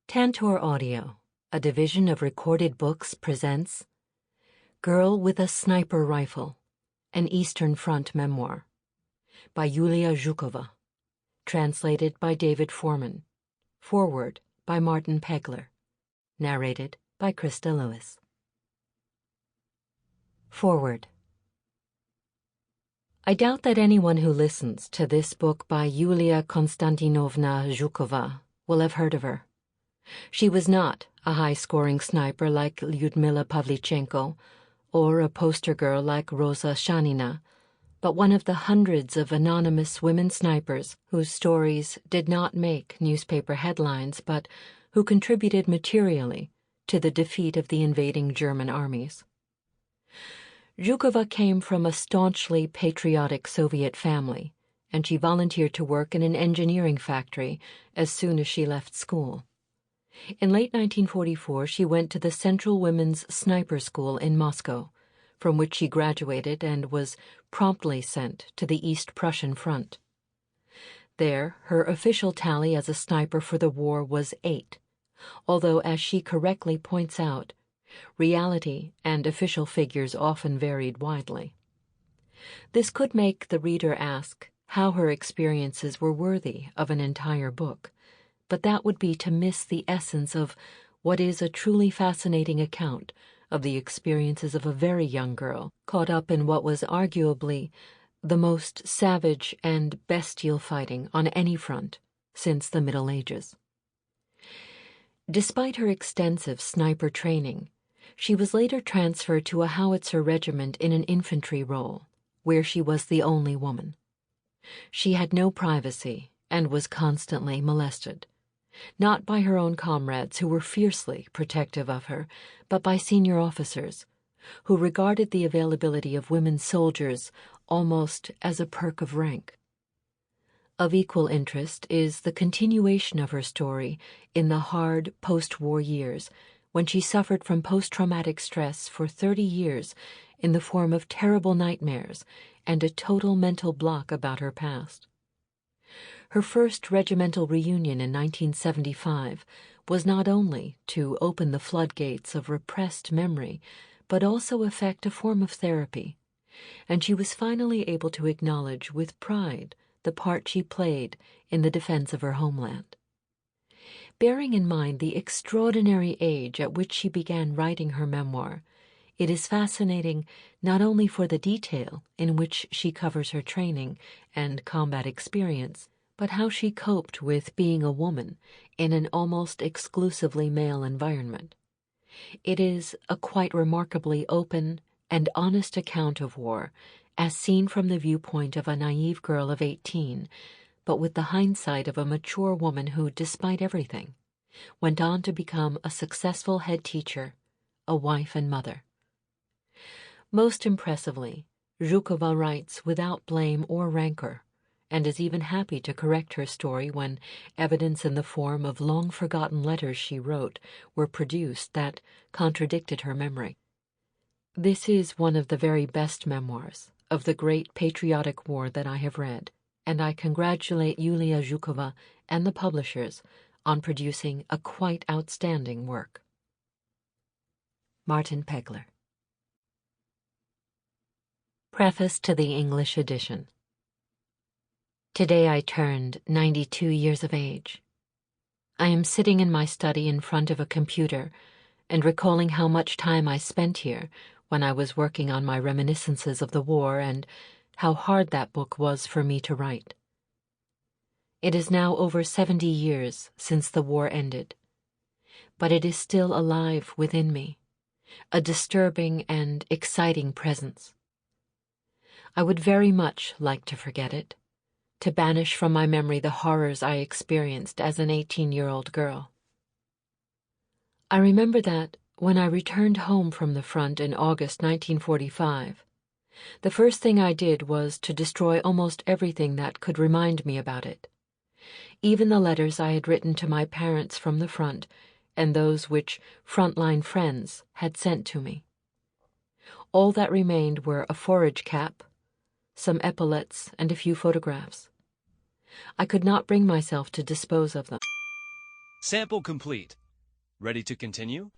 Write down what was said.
Tantor Audio, a division of Recorded Books, presents Girl with a Sniper Rifle, an Eastern Front Memoir, by Yulia Zhukova, translated by David Foreman, foreword by Martin Pegler, narrated by Christa Lewis. Foreword. I doubt that anyone who listens to this book by Yulia Konstantinovna Zhukova will have heard of her. She was not a high-scoring sniper like Lyudmila Pavlichenko or a poster girl like Rosa Shanina, but one of the hundreds of anonymous women snipers whose stories did not make newspaper headlines but who contributed materially to the defeat of the invading German armies. Zhukova came from a staunchly patriotic Soviet family, and she volunteered to work in an engineering factory as soon as she left school. In late 1944, she went to the Central Women's Sniper School in Moscow, from which she graduated and was promptly sent to the East Prussian Front. There, her official tally as a sniper for the war was 8, although, as she correctly points out, reality and official figures often varied widely. This could make the reader ask how her experiences were worthy of an entire book, but that would be to miss the essence of what is a truly fascinating account of the experiences of a very young girl caught up in what was arguably the most savage and bestial fighting on any front since the Middle Ages. Despite her extensive sniper training, she was later transferred to a howitzer regiment in an infantry role, where she was the only woman. She had no privacy and was constantly molested, not by her own comrades who were fiercely protective of her, but by senior officers who regarded the availability of women soldiers almost as a perk of rank. Of equal interest is the continuation of her story in the hard post-war years when she suffered from post-traumatic stress for 30 years in the form of terrible nightmares and a total mental block about her past. Her first regimental reunion in 1975 was not only to open the floodgates of repressed memory, but also effect a form of therapy, and she was finally able to acknowledge with pride the part she played in the defense of her homeland. Bearing in mind the extraordinary age at which she began writing her memoir, it is fascinating not only for the detail in which she covers her training and combat experience, but how she coped with being a woman in an almost exclusively male environment. It is a quite remarkably open and honest account of war, as seen from the viewpoint of a naive girl of 18, but with the hindsight of a mature woman who, despite everything, went on to become a successful head teacher, a wife and mother. Most impressively, Zhukova writes without blame or rancor, and is even happy to correct her story when evidence in the form of long-forgotten letters she wrote were produced that contradicted her memory. This is one of the very best memoirs of the great patriotic war that I have read, and I congratulate Yulia Zhukova and the publishers on producing a quite outstanding work. Martin Pegler. Preface to the English edition. Today I turned 92 years of age. I am sitting in my study in front of a computer and recalling how much time I spent here when I was working on my reminiscences of the war and how hard that book was for me to write. It is now over 70 years since the war ended, but it is still alive within me, a disturbing and exciting presence. I would very much like to forget it, to banish from my memory the horrors I experienced as an 18-year-old girl. I remember that when I returned home from the front in August 1945, the first thing I did was to destroy almost everything that could remind me about it, even the letters I had written to my parents from the front and those which frontline friends had sent to me. All that remained were a forage cap, some epaulets, and a few photographs. I could not bring myself to dispose of them. Sample complete. Ready to continue?